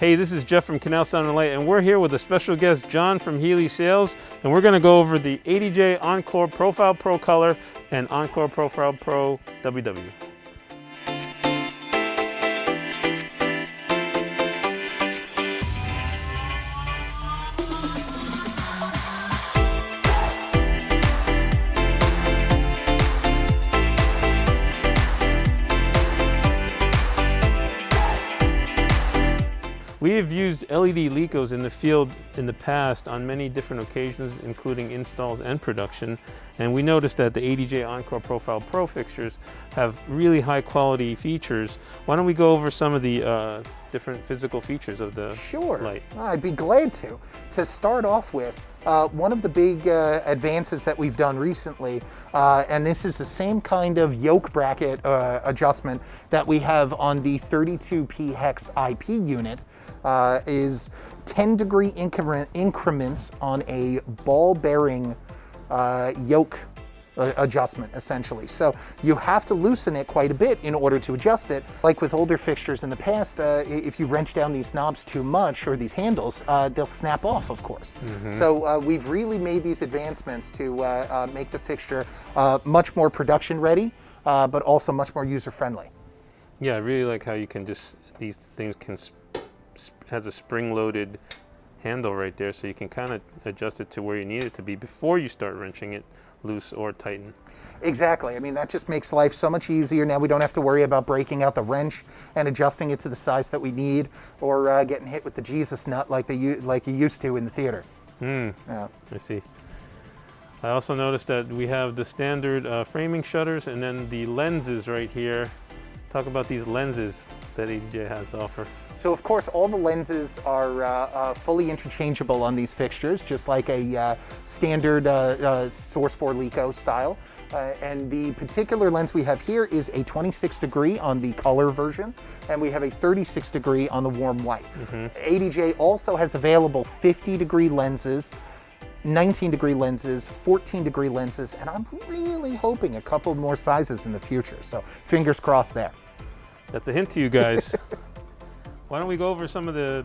Hey, this is Jeff from Canal Sound and Light, and we're here with a special guest, John from Healy Sales, and we're going to go over the ADJ Encore Profile Pro Color and Encore Profile Pro WW. We have used LED Likos in the field in the past on many different occasions, including installs and production, and we noticed that the ADJ Encore Profile Pro fixtures have really high quality features. Why don't we go over some of the different physical features of the light? I'd be glad to. To start off with, one of the big advances that we've done recently, and this is the same kind of yoke bracket adjustment that we have on the 32P hex IP unit, is 10-degree increments on a ball bearing yoke adjustment, essentially. So you have to loosen it quite a bit in order to adjust it. Like with older fixtures in the past, if you wrench down these knobs too much, or these handles, they'll snap off, of course. So we've really made these advancements to make the fixture much more production ready, but also much more user friendly. Yeah, I really like how you can just, these things can, has a spring-loaded handle right there, so you can kind of adjust it to where you need it to be before you start wrenching it loose or tighten. Exactly. I mean, that just makes life so much easier. Now we don't have to worry about breaking out the wrench and adjusting it to the size that we need, or getting hit with the Jesus nut like you used to in the theater. I see. I also noticed that we have the standard framing shutters and then the lenses right here. Talk about these lenses that ADJ has to offer. So of course all the lenses are fully interchangeable on these fixtures, just like a standard Source 4 Liko style. And the particular lens we have here is a 26-degree on the color version, and we have a 36-degree on the warm white. ADJ also has available 50-degree lenses, 19-degree lenses, 14-degree lenses, and I'm really hoping a couple more sizes in the future. So fingers crossed there. That's a hint to you guys. Why don't we go over some of the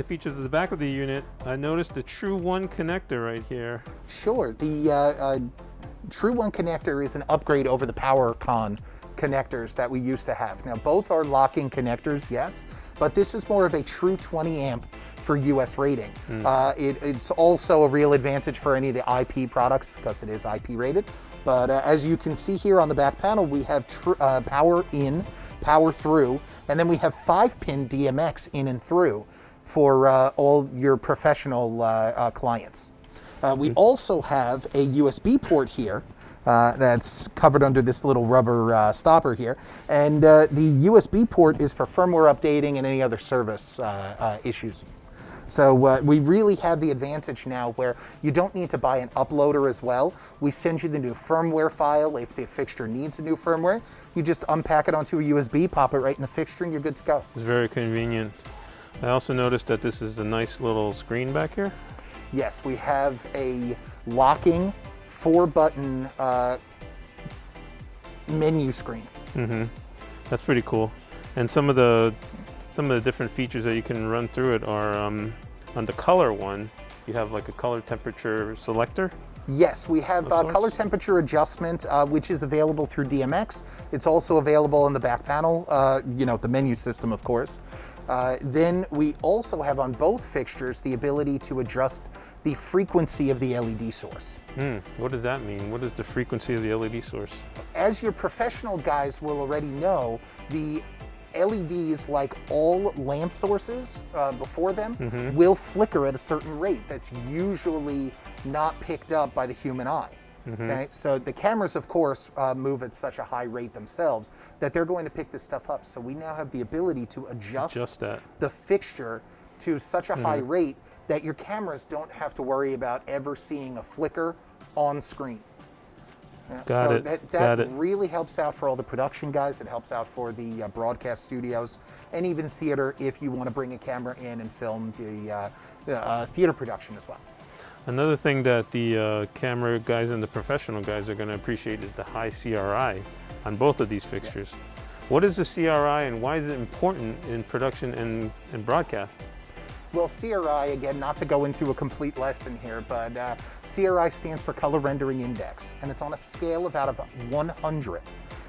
features of the back of the unit? I noticed the True 1 connector right here. Sure. The True 1 connector is an upgrade over the PowerCon connectors that we used to have. Now, both are locking connectors, yes, but this is more of a true 20 amp for US rating. It's also a real advantage for any of the IP products because it is IP rated. But as you can see here on the back panel, we have power in, power through, and then we have 5-pin DMX in and through for all your professional clients. We also have a USB port here that's covered under this little rubber stopper here. And the USB port is for firmware updating and any other service issues. So we really have the advantage now where you don't need to buy an uploader as well. We send you the new firmware file. If the fixture needs a new firmware, you just unpack it onto a USB, pop it right in the fixture, and you're good to go. It's very convenient. I also noticed that this is a nice little screen back here. Yes, we have a locking 4-button menu screen. That's pretty cool. And some of the different features that you can run through it are on the color one, you have like a color temperature selector. Yes, we have color temperature adjustment, which is available through DMX. It's also available on the back panel, you know, the menu system, of course. Then we also have on both fixtures the ability to adjust the frequency of the LED source. What does that mean? What is the frequency of the LED source? As your professional guys will already know, the LEDs, like all lamp sources before them, will flicker at a certain rate that's usually not picked up by the human eye. Okay? So the cameras, of course, move at such a high rate themselves that they're going to pick this stuff up. So we now have the ability to adjust the fixture to such a high rate that your cameras don't have to worry about ever seeing a flicker on screen. So that really helps out for all the production guys. It helps out for the broadcast studios and even theater if you want to bring a camera in and film the theater production as well. Another thing that the camera guys and the professional guys are going to appreciate is the high CRI on both of these fixtures. What is the CRI and why is it important in production and broadcast? Well, CRI, again, not to go into a complete lesson here, but CRI stands for Color Rendering Index, and it's on a scale of out of 100,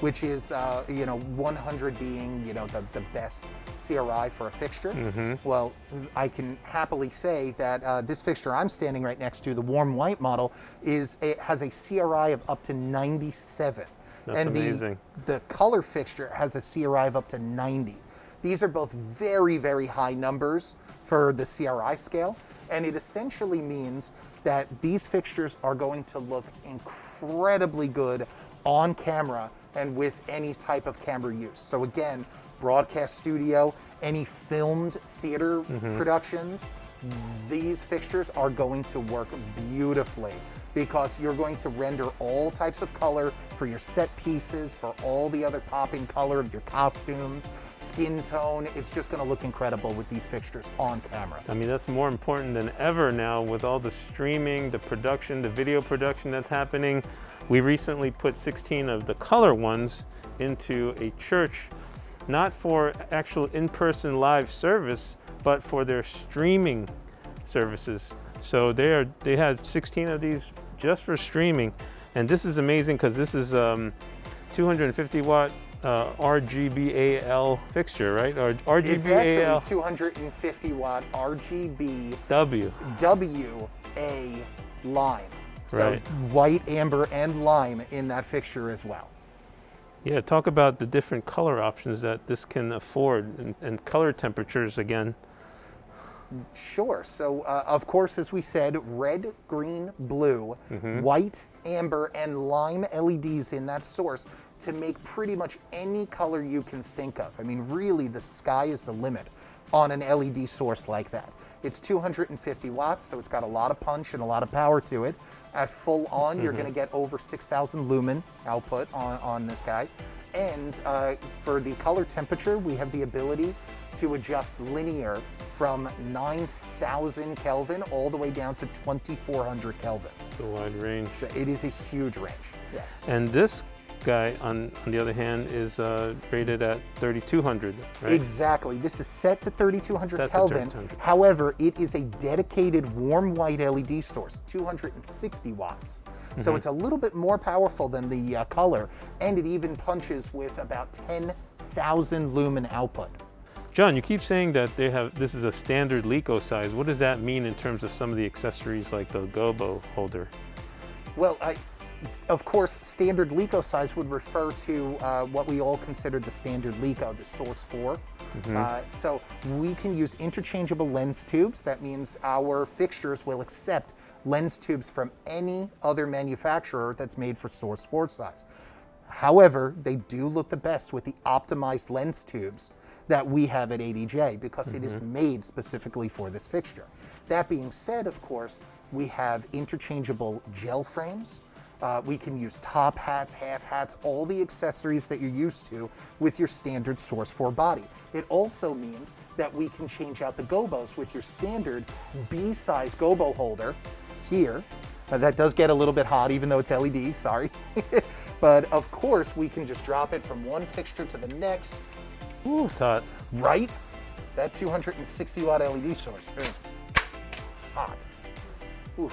which is, 100 being, the best CRI for a fixture. Well, I can happily say that this fixture I'm standing right next to, the warm white model, it has a CRI of up to 97. That's and amazing. The color fixture has a CRI of up to 90. These are both very, very high numbers for the CRI scale, and it essentially means that these fixtures are going to look incredibly good on camera and with any type of camera use. So again, broadcast studio, any filmed theater productions, these fixtures are going to work beautifully because you're going to render all types of color for your set pieces, for all the other popping color of your costumes, skin tone. It's just going to look incredible with these fixtures on camera. I mean, that's more important than ever now with all the streaming, the production, the video production that's happening. We recently put 16 of the color ones into a church, not for actual in-person live service, but for their streaming services. So they had 16 of these just for streaming, and this is amazing because this is 250 watt RGBAL fixture, right? Or RGBAL. It's actually 250 watt RGB WA lime. So right. White, amber, and lime in that fixture as well. Yeah, talk about the different color options that this can afford and color temperatures again. Sure. So, of course, as we said, red, green, blue, white, amber, and lime LEDs in that source to make pretty much any color you can think of. I mean, really, the sky is the limit on an LED source like that. It's 250 watts, so it's got a lot of punch and a lot of power to it. At full on, you're going to get over 6,000 lumen output on this guy. And for the color temperature, we have the ability to adjust linear from 9,000 Kelvin all the way down to 2,400 Kelvin. It's a wide range. So it is a huge range, yes. And this guy, on the other hand, is rated at 3,200, right? Exactly. This is set to 3,200 Set to Kelvin. 3,200. However, it is a dedicated warm white LED source, 260 watts. So it's a little bit more powerful than the color, and it even punches with about 10,000 lumen output. John, you keep saying that this is a standard Liko size. What does that mean in terms of some of the accessories like the gobo holder? Well, of course, standard Liko size would refer to what we all consider the standard Liko, the Source 4. So we can use interchangeable lens tubes. That means our fixtures will accept lens tubes from any other manufacturer that's made for Source 4 size. However, they do look the best with the optimized lens tubes that we have at ADJ because it is made specifically for this fixture. That being said, of course, we have interchangeable gel frames. We can use top hats, half hats, all the accessories that you're used to with your standard Source 4 body. It also means that we can change out the gobos with your standard B-size gobo holder here. That does get a little bit hot even though it's LED, sorry. But of course, we can just drop it from one fixture to the next. Ooh, it's hot. Right? That 260 watt LED source is hot. Oof.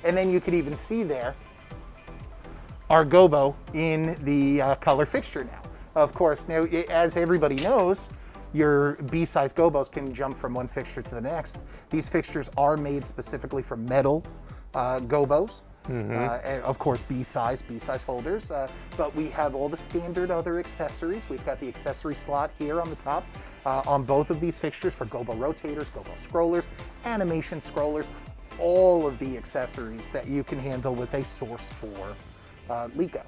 And then you could even see there our gobo in the color fixture now. Of course, now as everybody knows, your B-size gobos can jump from one fixture to the next. These fixtures are made specifically for metal gobos. And of course, B-size holders, but we have all the standard other accessories. We've got the accessory slot here on the top on both of these fixtures for gobo rotators, gobo scrollers, animation scrollers, all of the accessories that you can handle with a Source 4 Liko.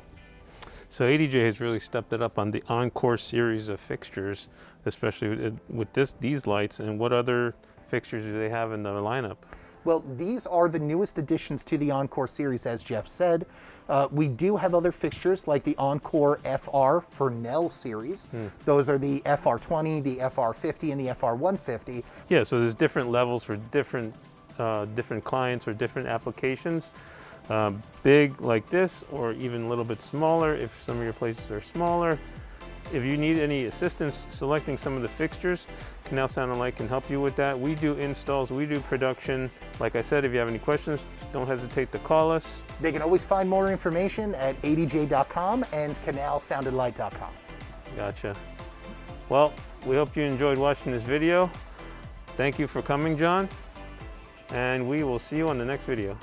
So ADJ has really stepped it up on the Encore series of fixtures, especially with these lights. And what other fixtures do they have in the lineup? Well, these are the newest additions to the Encore series, as Jeff said. We do have other fixtures like the Encore FR Fresnel series. Those are the FR20, the FR50, and the FR150. Yeah, so there's different levels for different clients or different applications. Big like this, or even a little bit smaller if some of your places are smaller. if you need any assistance selecting some of the fixtures, Canal Sound and Light can help you with that. We do installs, we do production. Like I said, if you have any questions, don't hesitate to call us. They can always find more information at adj.com and canalsoundandlight.com. Gotcha. Well, we hope you enjoyed watching this video. Thank you for coming, John, and we will see you on the next video.